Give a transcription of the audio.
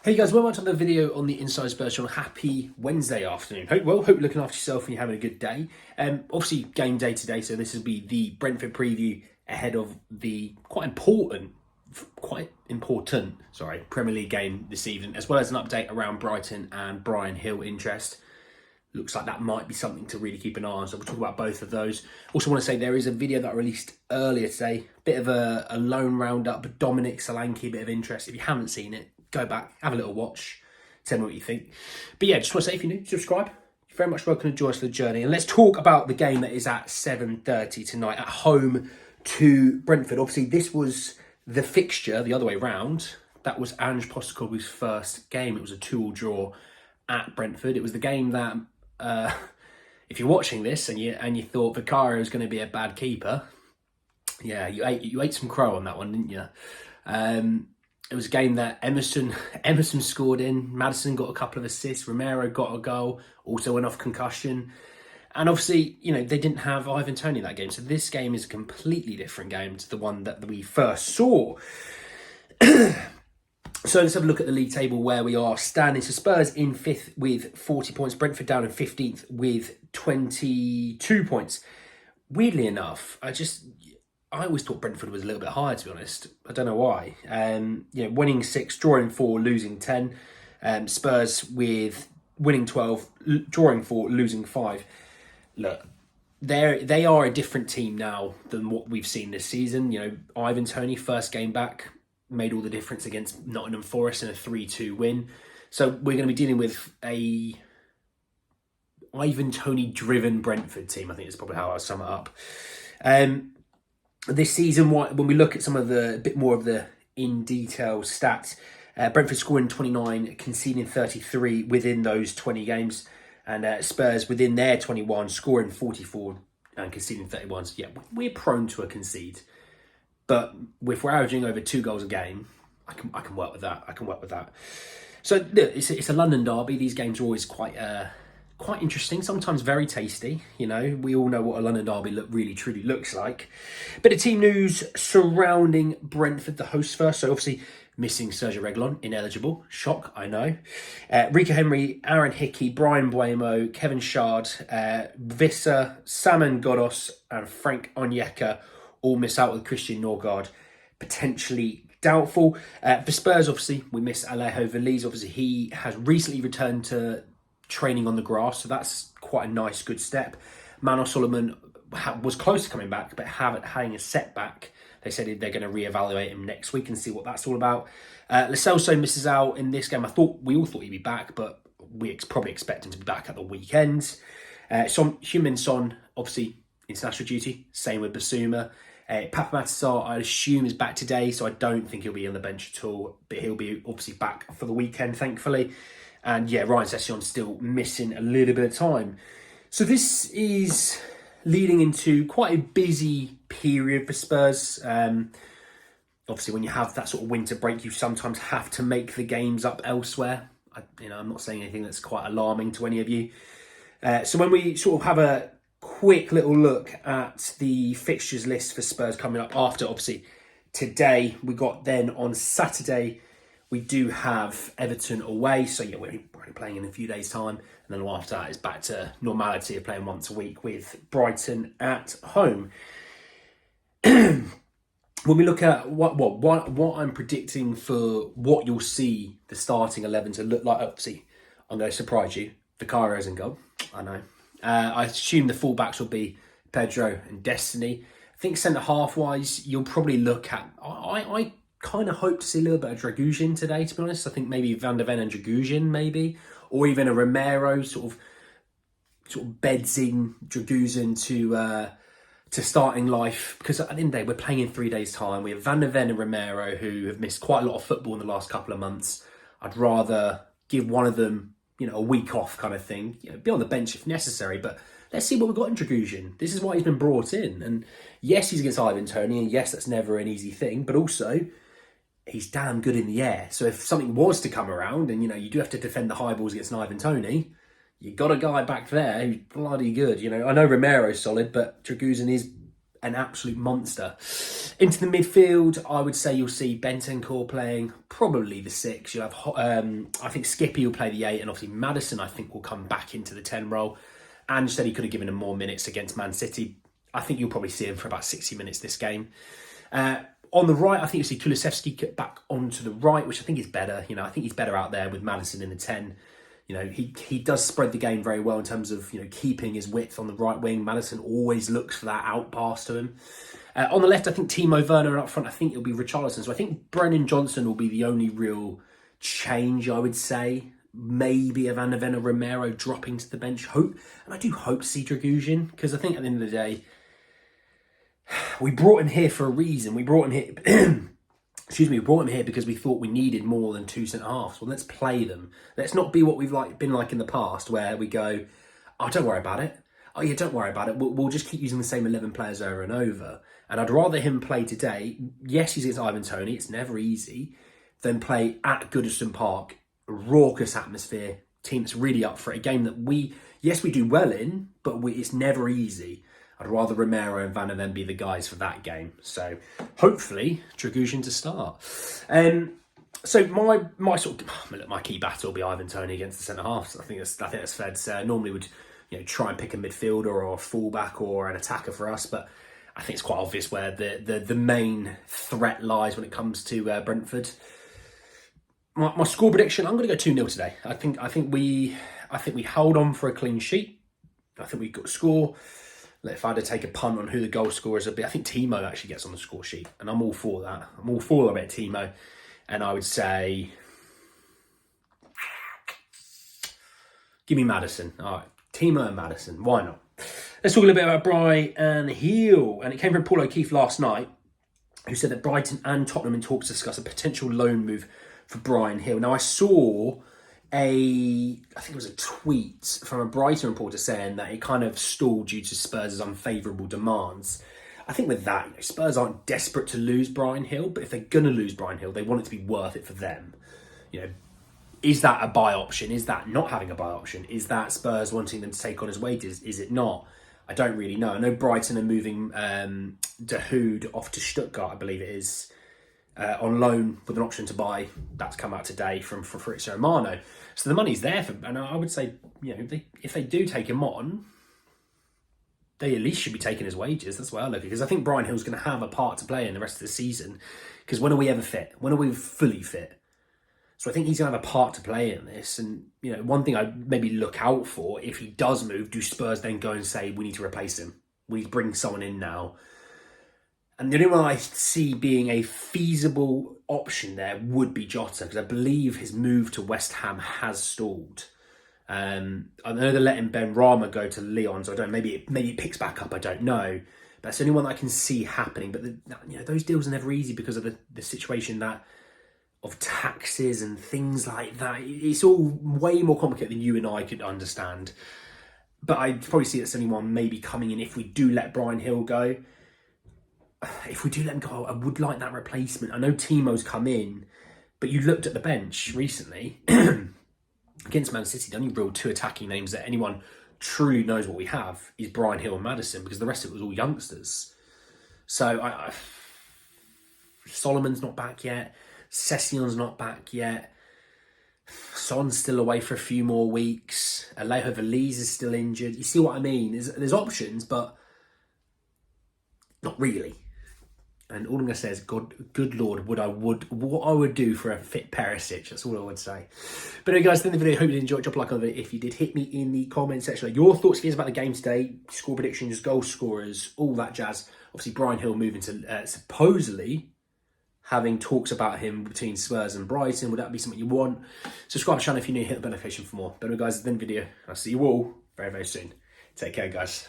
Hey guys, welcome to another video on the Inside Spurs channel. Happy Wednesday afternoon. Hope you're looking after yourself and you're having a good day. Obviously, game day today, so this will be the Brentford preview ahead of the quite important, Premier League game this evening, as well as an update around Brighton and Bryan Gil interest. Looks like that might be something to really keep an eye on, so we'll talk about both of those. Also want to say there is a video that I released earlier today, bit of a loan roundup, Dominic Solanke, bit of interest. If you haven't seen it, go back, have a little watch, tell me what you think. But yeah, just want to say if you're new, subscribe. You're very much welcome to join us for the journey. And let's talk about the game that is at 7:30 tonight at home to Brentford. Obviously, this was the fixture the other way round. That was Ange Postecoglou's first game. It was a 2-2 draw at Brentford. It was the game that, if you're watching this and you thought Vicario was going to be a bad keeper, yeah, you ate some crow on that one, didn't you? It was a game that Emerson scored in. Maddison got a couple of assists. Romero got a goal. Also went off concussion. And obviously, they didn't have Ivan Toney in that game. So this game is a completely different game to the one that we first saw. So let's have a look at the league table where we are standing. So Spurs in 5th with 40 points. Brentford down in 15th with 22 points. Weirdly enough, I always thought Brentford was a little bit higher, to be honest. I don't know why. Winning 6, drawing 4, losing 10. Spurs with winning 12, drawing 4, losing 5. Look, they are a different team now than what we've seen this season. Ivan Toney, first game back, made all the difference against Nottingham Forest in a 3-2 win. So we're going to be dealing with a Ivan Toney-driven Brentford team, I think is probably how I'll sum it up. This season, when we look at some of the bit more of the in detail stats, Brentford scoring 29, conceding 33 within those 20 games, and Spurs within their 21 scoring 44 and conceding 31. So yeah, we're prone to a concede, but if we're averaging over 2 goals a game, I can work with that. So look, it's a London derby. These games are always quite interesting, sometimes very tasty. We all know what a London derby really truly looks like. Bit of team news surrounding Brentford, the hosts first. So obviously missing Sergio Reguilon, ineligible. Shock, I know. Rico Henry, Aaron Hickey, Brian Buemo, Kevin Shard, Visser, Saman Ghoddos and Frank Onyeka all miss out with Christian Norgard potentially doubtful. For Spurs, obviously, we miss Alejo Veliz. Obviously, he has recently returned to training on the grass, so that's quite a nice, good step. Manos Solomon was close to coming back, but having a setback. They said they're going to reevaluate him next week and see what that's all about. Lo Celso misses out in this game. We all thought he'd be back, but we probably expect him to be back at the weekend. Heung-min Son, obviously, international duty. Same with Basuma. Papa Matasar, I assume, is back today, so I don't think he'll be on the bench at all, but he'll be obviously back for the weekend, thankfully. And yeah, Ryan Session's still missing a little bit of time. So this is leading into quite a busy period for Spurs. Obviously, when you have that sort of winter break, you sometimes have to make the games up elsewhere. I'm not saying anything that's quite alarming to any of you. So when we sort of have a quick little look at the fixtures list for Spurs coming up after, obviously, today, we got then on Saturday, we do have Everton away. So yeah, we're only playing in a few days' time. And then after that, it's back to normality of playing once a week with Brighton at home. When we look at what I'm predicting for what you'll see the starting 11 to look like, obviously, I'm going to surprise you. Vicario's in goal. I know. I assume the fullbacks will be Pedro and Destiny. I think centre-half wise, you'll probably look at... I kind of hope to see a little bit of Dragusin today, to be honest. I think maybe Van der Ven and Dragusin, maybe. Or even a Romero sort of beds in Dragusin to starting life. Because at the end of the day, we're playing in 3 days' time. We have Van der Ven and Romero who have missed quite a lot of football in the last couple of months. I'd rather give one of them, a week off kind of thing. Be on the bench if necessary, but let's see what we've got in Dragusin. This is why he's been brought in. And yes, he's against Ivan Toney, and yes, that's never an easy thing, but also he's damn good in the air. So if something was to come around and, you do have to defend the high balls against Ivan Toney, you got a guy back there who's bloody good. I know Romero's solid, but Dragusin is an absolute monster. Into the midfield, I would say you'll see Bentancur playing probably the 6. You'll have, I think Skippy will play the 8, and obviously Maddison, I think, will come back into the 10 role. Ange said he could have given him more minutes against Man City. I think you'll probably see him for about 60 minutes this game. On the right, I think you'll see Kulusevski get back onto the right, which I think is better. I think he's better out there with Maddison in the 10. He does spread the game very well in terms of, keeping his width on the right wing. Maddison always looks for that out pass to him. On the left, I think Timo Werner, and up front, I think it'll be Richarlison. So I think Brennan Johnson will be the only real change, I would say. Maybe a Van der Ven or Romero dropping to the bench. And I do hope to see Dragusin, because I think at the end of the day, we brought him here for a reason. We brought him here... we brought him here because we thought we needed more than 2 centre-halves. Well, let's play them. Let's not be what we've been like in the past, where we go, oh, don't worry about it. Oh, yeah, don't worry about it. We'll just keep using the same 11 players over and over. And I'd rather him play today. Yes, he's against Ivan Toney. It's never easy. Than play at Goodison Park, raucous atmosphere, team that's really up for it. A game that we do well in, but it's never easy. I'd rather Romero and Van der Ven be the guys for that game. So hopefully Dragusin to start. So my key battle will be Ivan Toney against the centre halves. I think that's fair to say. I normally would try and pick a midfielder or a fullback or an attacker for us, but I think it's quite obvious where the main threat lies when it comes to Brentford. My score prediction, I'm going to go 2-0 today. I think we hold on for a clean sheet. I think we've got to score. If I had to take a punt on who the goal scorers would be, I think Timo actually gets on the score sheet, and I'm all for that. I'm all for a bit of Timo, and I would say, give me Maddison. All right, Timo and Maddison. Why not? Let's talk a little bit about Bryan Gil, and it came from Paul O'Keefe last night, who said that Brighton and Tottenham in talks discuss a potential loan move for Bryan Gil. Now, I saw I think it was a tweet from a Brighton reporter saying that it kind of stalled due to Spurs' unfavourable demands. I think with that, Spurs aren't desperate to lose Bryan Gil, but if they're going to lose Bryan Gil, they want it to be worth it for them. Is that a buy option? Is that not having a buy option? Is that Spurs wanting them to take on his wages? Is it not? I don't really know. I know Brighton are moving Dahoud off to Stuttgart, I believe it is, on loan with an option to buy. That's come out today from Fabrizio Romano. So the money's there for, and I would say, if they do take him on, they at least should be taking his wages. That's why I look at it, because I think Bryan Gil's going to have a part to play in the rest of the season. Because when are we ever fit? When are we fully fit? So I think he's going to have a part to play in this. And one thing I maybe look out for, if he does move, do Spurs then go and say we need to replace him? We need to bring someone in now. And the only one I see being a feasible option there would be Jota, because I believe his move to West Ham has stalled. I know they're letting Ben Rama go to Lyon, so I don't. Maybe it picks back up. I don't know. But that's the only one that I can see happening. But those deals are never easy because of the situation of taxes and things like that. It's all way more complicated than you and I could understand. But I'd probably see that's anyone maybe coming in if we do let Bryan Gil go. If we do let him go, I would like that replacement. I know Timo's come in, but you looked at the bench recently against Man City. The only real 2 attacking names that anyone truly knows what we have is Bryan Gil and Maddison, because the rest of it was all youngsters. So Solomon's not back yet. Session's not back yet. Son's still away for a few more weeks. Alejo Veliz is still injured. You see what I mean? There's options, but not really. And all I'm going to say is, good Lord, what I would do for a fit Perisic. That's all I would say. But anyway, guys, at the end of the video, hope you did enjoy it. Drop a like on the video if you did. Hit me in the comment section. Your thoughts, feelings about the game today, score predictions, goal scorers, all that jazz. Obviously, Bryan Gil moving to supposedly having talks about him between Spurs and Brighton. Would that be something you want? Subscribe to the channel if you're new. Hit the bell notification for more. But anyway, guys, at the end of the video, I'll see you all very, very soon. Take care, guys.